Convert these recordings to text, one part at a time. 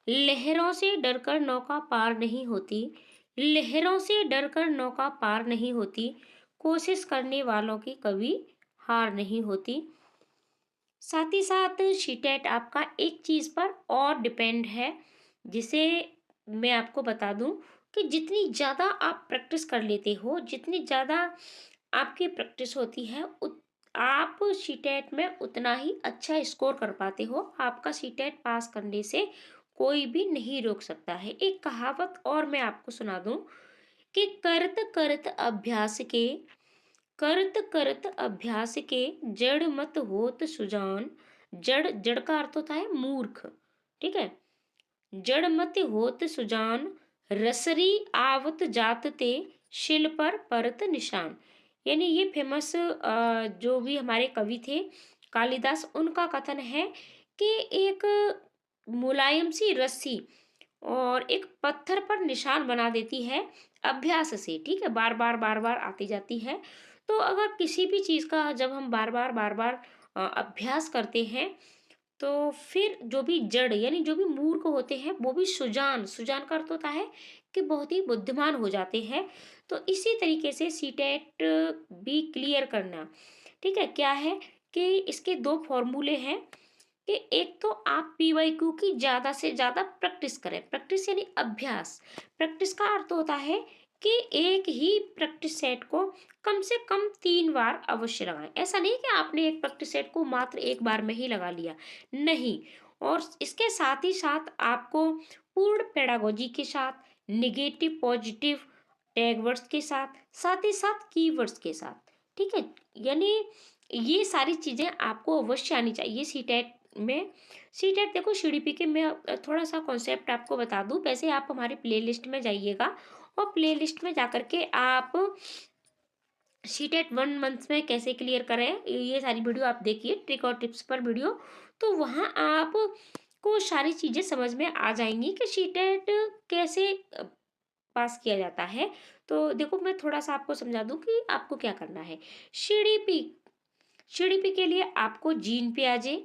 लहरों से डरकर नौका पार नहीं होती, लहरों से डरकर नौका पार नहीं होती, कोशिश करने वालों की कभी हार नहीं होती। साथ ही साथ शीटेट आपका एक चीज़ पर और डिपेंड है, जिसे मैं आपको बता दूं कि जितनी ज़्यादा आप प्रैक्टिस कर लेते हो, जितनी ज़्यादा आपकी प्रैक्टिस होती है, आप शीटेट में उतना ही अच्छा स्कोर कर पाते हो। आपका शीटेट पास करने से कोई भी नहीं रोक सकता है। एक कहावत और मैं आपको सुना दूं कि करत करत अभ्यास के, करत करत अभ्यास के, जड़ मत होत सुजान। जड़, जड़ का अर्थ होता है मूर्ख, ठीक है। जड़ मत होत सुजान, रसरी आवत जात ते, शिल पर परत निशान। यानी ये फेमस जो भी हमारे कवि थे कालिदास, उनका कथन है कि एक मुलायम सी रस्सी और एक पत्थर पर निशान बना देती है अभ्यास से, ठीक है, बार बार आती जाती है। तो अगर किसी भी चीज का जब हम बार बार अभ्यास करते हैं, तो फिर जो भी जड़ यानी जो भी मूर्ख होते हैं वो भी सुजान, सुजान का अर्थ होता है कि बहुत ही बुद्धिमान हो जाते हैं। तो इसी तरीके से सीटेट भी क्लियर करना, ठीक है, क्या है कि इसके दो फॉर्मूले हैं कि एक तो आप पीवाईक्यू की ज्यादा से ज्यादा प्रैक्टिस करें। प्रैक्टिस यानी अभ्यास। प्रैक्टिस का अर्थ होता है कि एक ही प्रैक्टिस सेट को कम से कम 3 बार अवश्य लगाएं। ऐसा नहीं कि आपने एक प्रैक्टिस सेट को मात्र एक बार में ही लगा लिया, नहीं। और इसके साथ ही साथ आपको पूर्ण पेडागोजी के साथ, निगेटिव पॉजिटिव टैग वर्ड्स के साथ, साथ ही साथ कीवर्ड्स के साथ, ठीक है। यानी ये सारी चीजें आपको अवश्य आनी चाहिए सीटेट में। सीटेट देखो, सीडीपी के मैं थोड़ा सा कॉन्सेप्ट आपको बता दूं। वैसे आप हमारे प्लेलिस्ट में जाइएगा और प्लेलिस्ट में जाकर के आप सीटेट 1 मंथ में कैसे क्लियर करें, ये सारी वीडियो आप देखिए, ट्रिक और टिप्स पर वीडियो। तो वहाँ आप को सारी चीजें समझ में आ जाएंगी कि सीटेट कैसे पास किया जाता है। तो देखो, मैं थोड़ा सा आपको समझा दूं कि आपको क्या करना है। सीडीपी, सीडीपी के लिए आपको जीन पे आ जाए,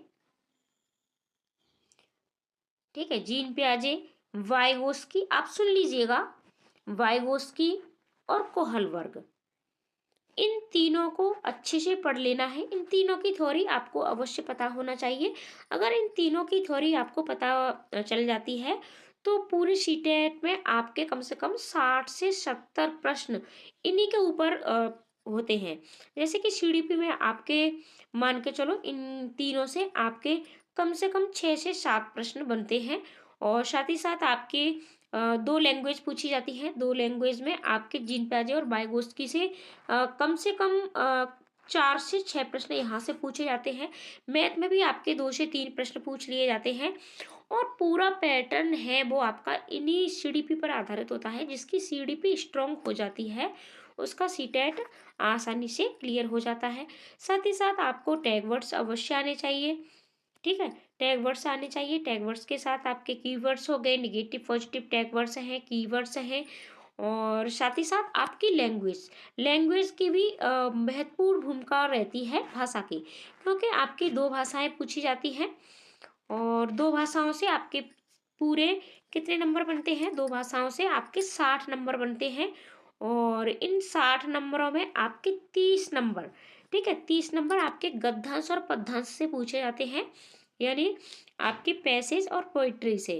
ठीक है, जीन पे आ जाए। वाइगोस्की, आप सुन लीजिएगा, वाइगोस्की और कोहलवर्ग, इन तीनों को अच्छे से पढ़ लेना है। इन तीनों की थ्योरी आपको अवश्य पता होना चाहिए। अगर इन तीनों की थ्योरी आपको पता चल जाती है, तो पूरे सीटेट में आपके कम से कम 60 से 70 प्रश्न इन्हीं के ऊपर होते हैं। जैसे कि सीडीपी में आपके, मान के चलो, इन तीनों से आपके कम से कम 6 से 7 प्रश्न बनते हैं। और साथ ही साथ आपके 2 लैंग्वेज पूछी जाती है। 2 लैंग्वेज में आपके जीन प्याजे और बायोगोस्की से कम 4 से 6 प्रश्न यहाँ से पूछे जाते हैं। मैथ में भी आपके 2 से 3 प्रश्न पूछ लिए जाते हैं। और पूरा पैटर्न है वो आपका इन्हीं सीडीपी पर आधारित होता है। जिसकी सीडीपी स्ट्रांग हो जाती है, उसका सीटेट आसानी से क्लियर हो जाता है। साथ ही साथ आपको टैग वर्ड्स अवश्य आने चाहिए, ठीक है। टैग वर्ड्स आने चाहिए। टैग वर्ड्स के साथ आपके कीवर्ड्स हो गए, निगेटिव पॉजिटिव टैग वर्ड्स हैं, कीवर्ड्स हैं। और साथ ही साथ आपकी लैंग्वेज, लैंग्वेज की भी महत्वपूर्ण भूमिका रहती है भाषा की, क्योंकि आपकी 2 भाषाएं पूछी जाती हैं। और 2 भाषाओं से आपके पूरे कितने नंबर बनते हैं, 2 भाषाओं से आपके 60 नंबर बनते हैं। और इन 60 नंबरों में आपके 30 नंबर, ठीक है, 30 नंबर आपके गद्यांश और पद्यांश से पूछे जाते हैं, यानी आपके पैसेज और पोइट्री से।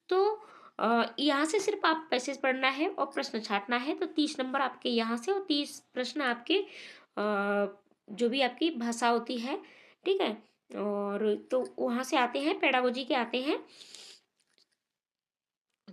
तो यहाँ से सिर्फ आप पैसेज पढ़ना है और प्रश्न छाटना है। तो 30 नंबर आपके यहाँ से और 30 प्रश्न आपके जो भी आपकी भाषा होती है, ठीक है। और तो वहाँ से आते हैं, पेडागोजी के आते हैं।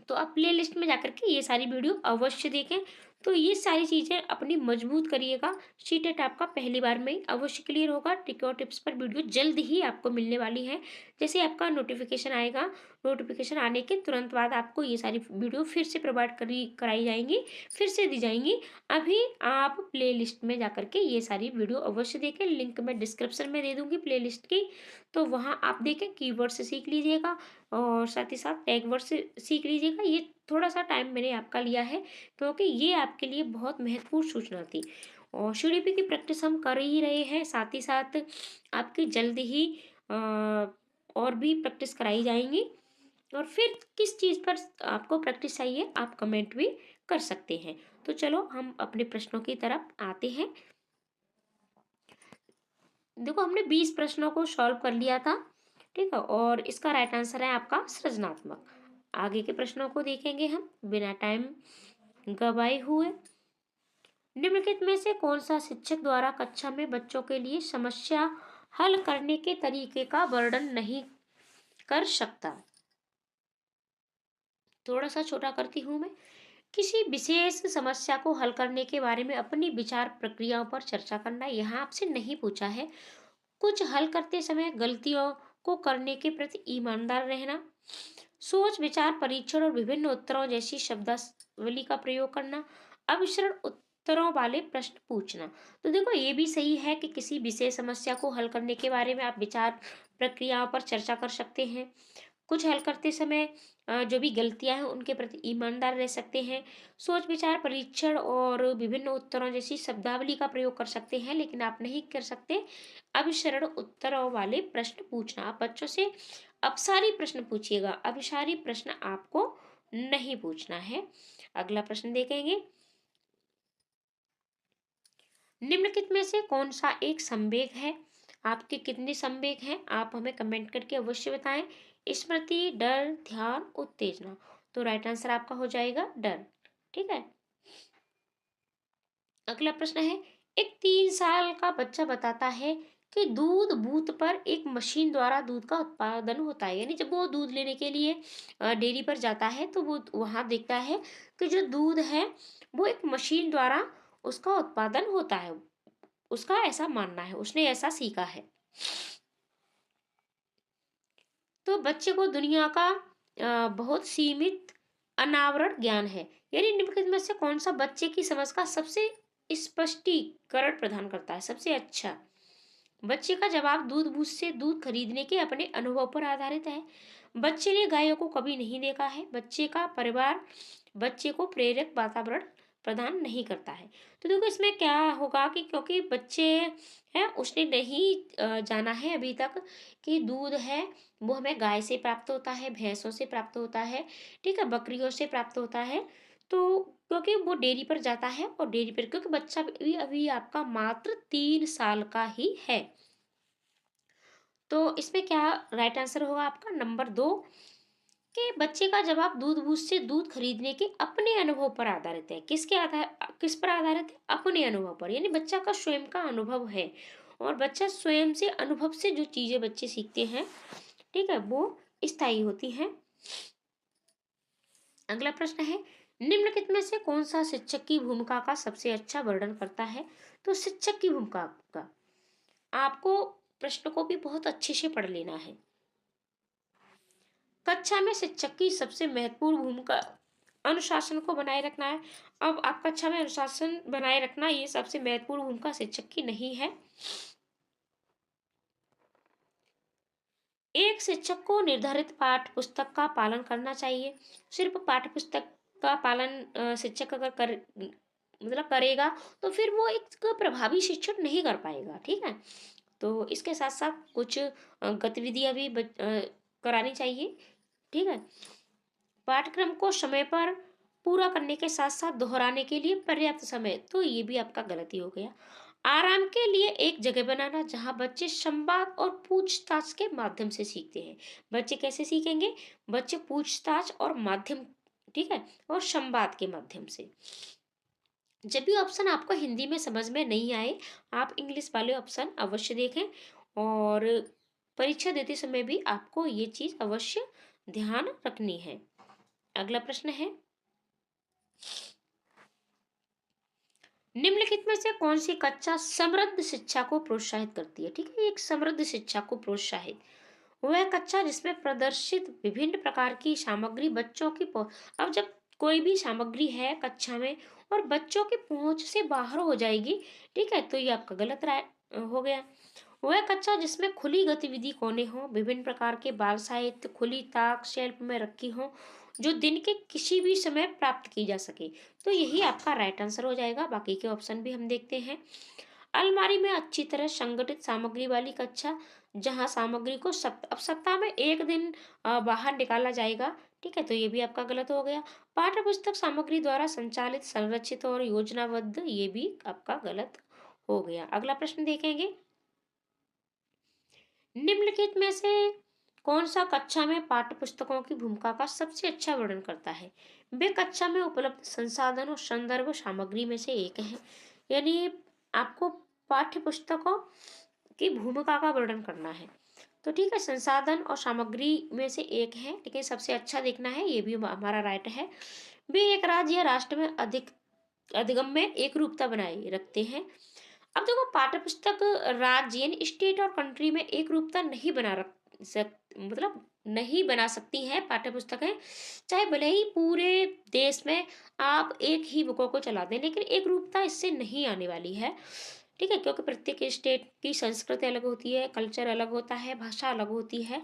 तो आप प्ले लिस्ट में जाकर के ये सारी वीडियो अवश्य देखें। तो ये सारी चीज़ें अपनी मजबूत करिएगा। सीटेट आपका पहली बार में ही अवश्य क्लियर होगा। ट्रिक और टिप्स पर वीडियो जल्द ही आपको मिलने वाली है। जैसे आपका नोटिफिकेशन आएगा, नोटिफिकेशन आने के तुरंत बाद आपको ये सारी वीडियो फिर से प्रोवाइड कराई जाएंगी, फिर से दी जाएंगी। अभी आप प्ले लिस्ट में जाकर के ये सारी वीडियो अवश्य देखें। लिंक मैं डिस्क्रिप्शन में दे दूंगी प्ले लिस्ट की। तो वहाँ आप देखें, कीवर्ड से सीख लीजिएगा और साथ ही साथ टैग वर्ड से सीख लीजिएगा। ये थोड़ा सा टाइम मैंने आपका लिया है, क्योंकि ये आपके लिए बहुत महत्वपूर्ण सूचना थी। और सीडीपी की प्रैक्टिस हम कर ही रहे हैं, साथ ही साथ आपकी जल्द ही और भी प्रैक्टिस कराई जाएंगी। और फिर किस चीज़ पर आपको प्रैक्टिस चाहिए आप कमेंट भी कर सकते हैं। तो चलो हम अपने प्रश्नों की तरफ आते हैं। देखो हमने 20 प्रश्नों को सॉल्व कर लिया था, ठीक है, और इसका राइट आंसर है आपका सृजनात्मक। आगे के प्रश्नों को देखेंगे हम बिना टाइम गवाए हुए। निम्नलिखित में से कौन सा शिक्षक द्वारा कक्षा में बच्चों के लिए समस्या हल करने के तरीके का वर्णन नहीं कर सकता? थोड़ा सा छोटा करती हूँ मैं। किसी विशेष समस्या को हल करने के बारे में अपनी विचार प्रक्रियाओं पर चर्चा करना यहाँ आपसे नहीं पूछा है। कुछ हल करते समय गलतियों को करने के प्रति ईमानदार रहना, सोच विचार परीक्षण और विभिन्न उत्तरों जैसी शब्दावली का प्रयोग करना, अभिसरण उत्तरों वाले प्रश्न पूछना। तो देखो ये भी सही है कि किसी विशेष समस्या को हल करने के बारे में आप विचार प्रक्रियाओं पर चर्चा कर सकते हैं। कुछ हल करते समय जो भी गलतियां हैं उनके प्रति ईमानदार रह सकते हैं। सोच विचार परीक्षण और विभिन्न उत्तरों जैसी शब्दावली का प्रयोग कर सकते हैं, लेकिन आप नहीं कर सकते अभिसरण उत्तरों वाले प्रश्न पूछना। आप बच्चों से अपसारी प्रश्न पूछिएगा, अभिसारी प्रश्न आपको नहीं पूछना है। अगला प्रश्न देखेंगे। निम्नलिखित में से कौन सा एक संवेग है? आपके कितने संवेग हैं आप हमें कमेंट करके अवश्य बताएं। स्मृति, डर, ध्यान, उत्तेजना। तो राइट आंसर आपका हो जाएगा डर। ठीक है। अगला प्रश्न है, एक 3 साल का बच्चा बताता है कि दूध बूथ पर एक मशीन द्वारा दूध का उत्पादन होता है। यानी जब वो दूध लेने के लिए डेयरी पर जाता है तो वो वहां देखता है कि जो दूध है वो एक मशीन द्वारा उसका उत्पादन होता है। उसका ऐसा मानना है, उसने ऐसा सीखा है। तो बच्चे को दुनिया का बहुत सीमित अनावरण ज्ञान है। यानी निम्नलिखित में से कौन सा बच्चे की समझ का सबसे स्पष्टीकरण प्रदान करता है, सबसे अच्छा? बच्चे का जवाब दूध बूथ से दूध खरीदने के अपने अनुभव पर आधारित है। बच्चे ने गायों को कभी नहीं देखा है। बच्चे का परिवार बच्चे को प्रेरक वातावरण प्रदान नहीं करता है। तो देखो इसमें क्या होगा कि क्योंकि बच्चे है उसने नहीं जाना है अभी तक कि दूध है वो हमें गाय से प्राप्त होता है, भैंसों से प्राप्त होता है, ठीक है, बकरियों से प्राप्त होता है। तो क्योंकि वो डेयरी पर जाता है और डेयरी पर क्योंकि बच्चा भी अभी आपका मात्र 3 साल का ही है। तो इसमें क्या राइट आंसर होगा आपका नंबर 2 कि बच्चे का जवाब दूध बूथ से दूध खरीदने के अपने अनुभव पर आधारित है। किसके आधार किस पर आधारित है? अपने अनुभव पर। यानी बच्चा का स्वयं का अनुभव है और बच्चा स्वयं से अनुभव से जो चीजें बच्चे सीखते हैं, ठीक है, वो स्थायी होती हैं। अगला प्रश्न है, निम्नलिखित में से कौन सा शिक्षक की भूमिका का सबसे अच्छा वर्णन करता है? तो शिक्षक की भूमिका का आपको प्रश्न को भी बहुत अच्छे से पढ़ लेना है। कक्षा में शिक्षक की सबसे महत्वपूर्ण भूमिका अनुशासन को बनाए रखना है। अब आप कक्षा में अनुशासन बनाए रखना ये सबसे महत्वपूर्ण भूमिका शिक्षक की नहीं है। एक शिक्षक को निर्धारित पाठ्य पुस्तक का पालन करना चाहिए। सिर्फ पाठ्य पुस्तक का पालन शिक्षक अगर कर मतलब करेगा तो फिर वो एक प्रभावी शिक्षक नहीं कर पाएगा। ठीक है। तो इसके साथ साथ कुछ गतिविधियां भी करानी चाहिए। ठीक है। पाठ्यक्रम को समय पर पूरा करने के साथ साथ दोहराने के लिए पर्याप्त समय, तो ये भी आपका गलती हो गया। आराम के लिए एक जगह बनाना जहां बच्चे संवाद और पूछताछ के माध्यम से सीखते हैं। बच्चे कैसे सीखेंगे? बच्चे पूछताछ और माध्यम, ठीक है, और संवाद के माध्यम से। जब भी ऑप्शन आपको हिंदी में समझ में नहीं आए आप इंग्लिश वाले ऑप्शन अवश्य देखें और परीक्षा देते समय भी आपको ये चीज अवश्य ध्यान रखनी है। अगला प्रश्न है, निम्नलिखित में से कौन सी कक्षा समृद्ध शिक्षा को प्रोत्साहित करती है? ठीक है, एक समृद्ध शिक्षा को प्रोत्साहित वह कक्षा जिसमें प्रदर्शित विभिन्न प्रकार की सामग्री बच्चों की अब जब कोई भी सामग्री है कक्षा में और बच्चों की पहुंच से बाहर हो जाएगी, ठीक है, तो ये आपका गलत राय हो गया। वह कक्षा जिसमें खुली गतिविधि कोने हो, विभिन्न प्रकार के बाल साहित्य खुली ताक शेल्फ में रखी हो, जो दिन के किसी भी समय प्राप्त की जा सके, तो यही आपका राइट आंसर हो जाएगा। बाकी के ऑप्शन भी हम देखते हैं। अलमारी में अच्छी तरह संगठित सामग्री वाली कक्षा जहाँ सामग्री को अब सप्ताह में एक दिन बाहर निकाला जाएगा। ठीक है, तो ये भी आपका गलत हो गया। पाठ्य पुस्तक सामग्री द्वारा संचालित, संरचित और योजनाबद्ध, ये भी आपका गलत हो गया। अगला प्रश्न देखेंगे, निम्नलिखित में से कौन सा कक्षा में पाठ्य पुस्तकों की भूमिका का सबसे अच्छा वर्णन करता है? वे कक्षा में उपलब्ध संसाधन और संदर्भ सामग्री में से एक है। यानी आपको पाठ्य पुस्तकों की भूमिका का वर्णन करना है। तो ठीक है, संसाधन और सामग्री में से एक है, लेकिन सबसे अच्छा देखना है, ये भी हमारा राइट है। वे एक राज्य या राष्ट्र में अधिगम में एक रूपता बनाए रखते हैं। अब देखो, पाठ्य पुस्तक राज्य यानी स्टेट और कंट्री में एक रूपता नहीं बना रख सक मतलब नहीं बना सकती है पाठ्य पुस्तकें, चाहे भले ही पूरे देश में आप एक ही बुकों को चला दें, लेकिन एक रूपता इससे नहीं आने वाली है। ठीक है, क्योंकि प्रत्येक स्टेट की संस्कृति अलग होती है, कल्चर अलग होता है, भाषा अलग होती है।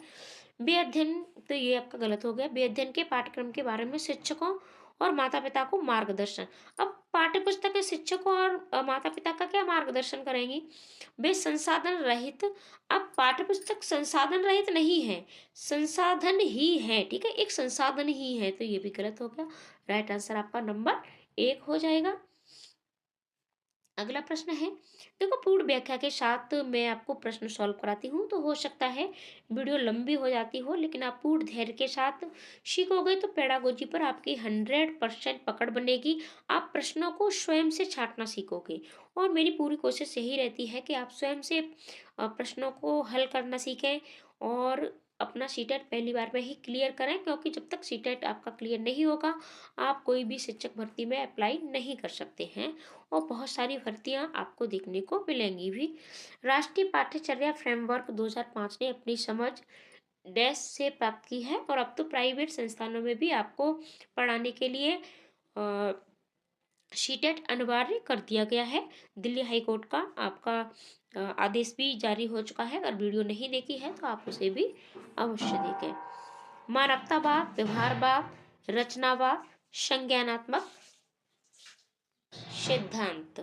बेअध्ययन, तो ये आपका गलत हो गया। बेअध्ययन के पाठ्यक्रम के बारे में शिक्षकों और माता पिता को मार्गदर्शन। अब पाठ्य पुस्तकें शिक्षकों और माता पिता का क्या मार्गदर्शन करेंगी? वे संसाधन रहित। अब पाठ्य पुस्तक संसाधन रहित नहीं है, संसाधन ही है। ठीक है, एक संसाधन ही है, तो ये भी गलत हो गया। राइट आंसर आपका नंबर 1 हो जाएगा। अगला प्रश्न है, देखो, पूर्ण व्याख्या के साथ मैं आपको प्रश्न सॉल्व कराती हूँ, तो हो सकता है वीडियो लंबी हो जाती हो, लेकिन आप पूर्ण धैर्य के साथ सीखोगे तो पेडागोजी पर आपकी 100% पकड़ बनेगी। आप प्रश्नों को स्वयं से छांटना सीखोगे, और मेरी पूरी कोशिश यही रहती है कि आप स्वयं से प्रश्नों को हल करना सीखें और अपना सीटेट पहली बार में ही क्लियर करें, क्योंकि जब तक सीटेट आपका क्लियर नहीं होगा, आप कोई भी शिक्षक भर्ती में अप्लाई नहीं कर सकते हैं, और बहुत सारी भर्तियां आपको देखने को मिलेंगी भी। राष्ट्रीय पाठ्यचर्या फ्रेमवर्क 2005 ने अपनी समझ डैश से प्राप्त की है, और अब तो प्राइवेट संस्थानों में भी आपको पढ़ाने के लिए सीटेट अनिवार्य कर दिया गया है। दिल्ली हाई कोर्ट का आपका आदेश भी जारी हो चुका है। अगर वीडियो नहीं देखी है तो आप उसे भी अवश्य देखें। मानवतावाद, व्यवहारवाद, रचनावाद, संज्ञानात्मक सिद्धांत।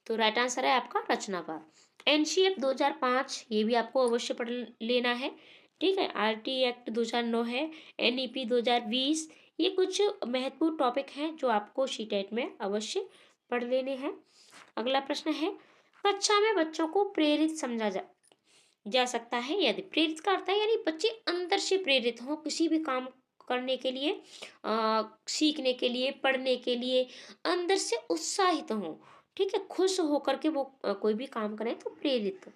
तो राइट आंसर है आपका रचनावाद। एनसीएफ 2005, ये भी आपको अवश्य पढ़ लेना है। ठीक है, आरटी एक्ट 2009 है, एनईपी 2020, ये कुछ महत्वपूर्ण टॉपिक हैं जो आपको सीटेट में अवश्य पढ़ लेने हैं। अगला प्रश्न है, कक्षा में बच्चों को प्रेरित समझा जा सकता है यदि। प्रेरित का अर्थ है यानी बच्चे अंदर से प्रेरित हों किसी भी काम करने के लिए, सीखने के लिए, पढ़ने के लिए, अंदर से उत्साहित हों। ठीक है, खुश होकर के वो कोई भी काम करें तो प्रेरित।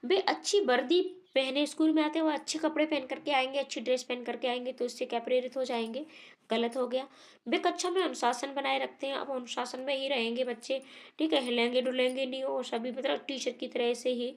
वे अच्छी वर्दी पहने स्कूल में आते हैं, वो अच्छे कपड़े पहन करके आएंगे, अच्छी ड्रेस पहन करके आएंगे, तो इससे क्या प्रेरित हो जाएंगे? गलत हो गया। वे कक्षा में अनुशासन बनाए रखते हैं, अब अनुशासन में ही रहेंगे बच्चे। ठीक है, हिलेंगे डुलेंगे नहीं, और सभी मतलब टीचर की तरह से ही,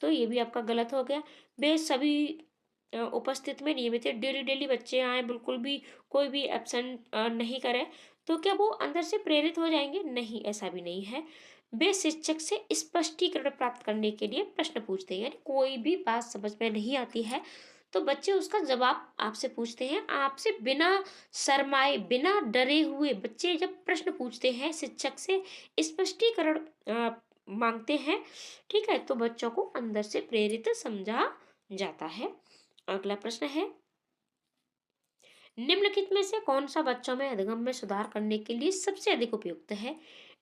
तो ये भी आपका गलत हो गया। वे सभी उपस्थित में नियमित है, डेली डेली बच्चे आए, बिल्कुल भी कोई भी एब्सेंट नहीं करे, तो क्या वो अंदर से प्रेरित हो जाएंगे? नहीं, ऐसा भी नहीं है। वे शिक्षक से स्पष्टीकरण प्राप्त करने के लिए प्रश्न पूछते हैं, यानी कोई भी बात समझ में नहीं आती है तो बच्चे उसका जवाब आपसे पूछते हैं, आपसे बिना शर्माए, बिना डरे हुए बच्चे जब प्रश्न पूछते हैं शिक्षक से, स्पष्टीकरण मांगते हैं, ठीक है, तो बच्चों को अंदर से प्रेरित समझा जाता है। अगला प्रश्न है, निम्नलिखित में से कौन सा बच्चों में अधिगम में सुधार करने के लिए सबसे अधिक उपयुक्त है?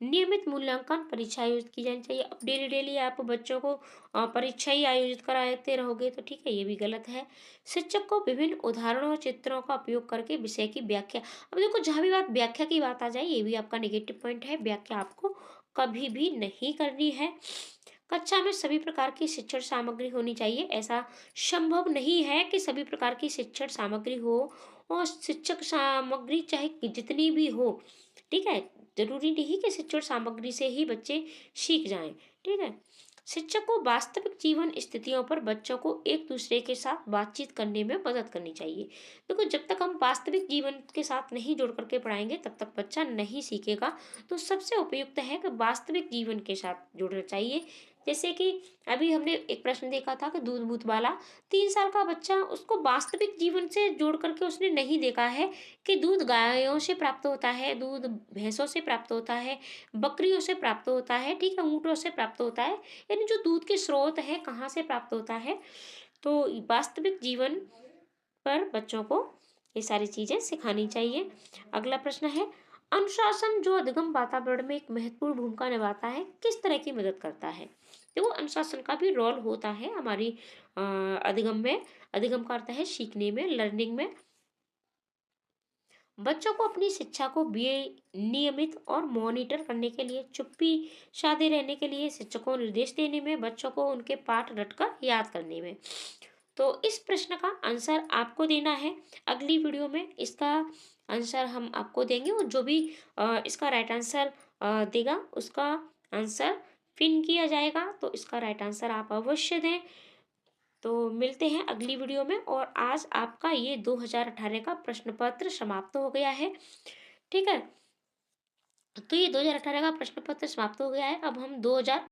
नियमित मूल्यांकन, परीक्षा आयोजित की जानी चाहिए। अब डेली डेली आप बच्चों को परीक्षा ही आयोजित कराते रहोगे तो ठीक है, ये भी गलत है। शिक्षक को विभिन्न उदाहरणों और चित्रों का उपयोग करके विषय की व्याख्या। अब देखो, जहाँ भी बात व्याख्या की बात आ जाए, ये भी आपका नेगेटिव पॉइंट है। व्याख्या आपको कभी भी नहीं करनी है। कक्षा में सभी प्रकार की शिक्षण सामग्री होनी चाहिए। ऐसा संभव नहीं है कि सभी प्रकार की शिक्षण सामग्री हो, और शिक्षक सामग्री चाहे जितनी भी हो, ठीक है, जरूरी नहीं कि शिक्षण सामग्री से ही बच्चे सीख जाएं। ठीक है, शिक्षक को वास्तविक जीवन स्थितियों पर बच्चों को एक दूसरे के साथ बातचीत करने में मदद करनी चाहिए। देखो, जब तक हम वास्तविक जीवन के साथ नहीं जोड़ करके पढ़ाएंगे तब तक बच्चा नहीं सीखेगा। तो सबसे उपयुक्त है कि वास्तविक जीवन के साथ जोड़ना चाहिए। जैसे कि अभी हमने एक प्रश्न देखा था कि दूध बूथ वाला 3 साल का बच्चा, उसको वास्तविक जीवन से जोड़ करके उसने नहीं देखा है कि दूध गायों से प्राप्त होता है, दूध भैंसों से प्राप्त होता है, बकरियों से प्राप्त होता है, ठीक है, ऊँटों से प्राप्त होता है। यानी जो दूध के स्रोत है कहाँ से प्राप्त होता है। तो वास्तविक जीवन पर बच्चों को ये सारी चीजें सिखानी चाहिए। अगला प्रश्न है, अनुशासन जो अधिगम वातावरण में एक महत्वपूर्ण भूमिका निभाता है, किस तरह की मदद करता है। देखो, अनुशासन का भी रोल होता है हमारी अधिगम में। अधिगम का अर्थ है सीखने में, लर्निंग में। बच्चों को अपनी शिक्षा को नियमित और मॉनिटर करने के लिए, चुप्पी साधे रहने के लिए, शिक्षकों को निर्देश देने में, बच्चों को उनके पाठ रटकर याद करने में। तो इस प्रश्न का आंसर आपको देना है। अगली वीडियो में इसका आंसर हम आपको देंगे, और जो भी इसका राइट आंसर देगा उसका आंसर पिन किया जाएगा। तो इसका राइट आंसर आप अवश्य दें। तो मिलते हैं अगली वीडियो में। और आज आपका ये 2018 का प्रश्न पत्र समाप्त हो गया है। ठीक है, तो ये 2018 का प्रश्न पत्र समाप्त हो गया है। अब हम 2000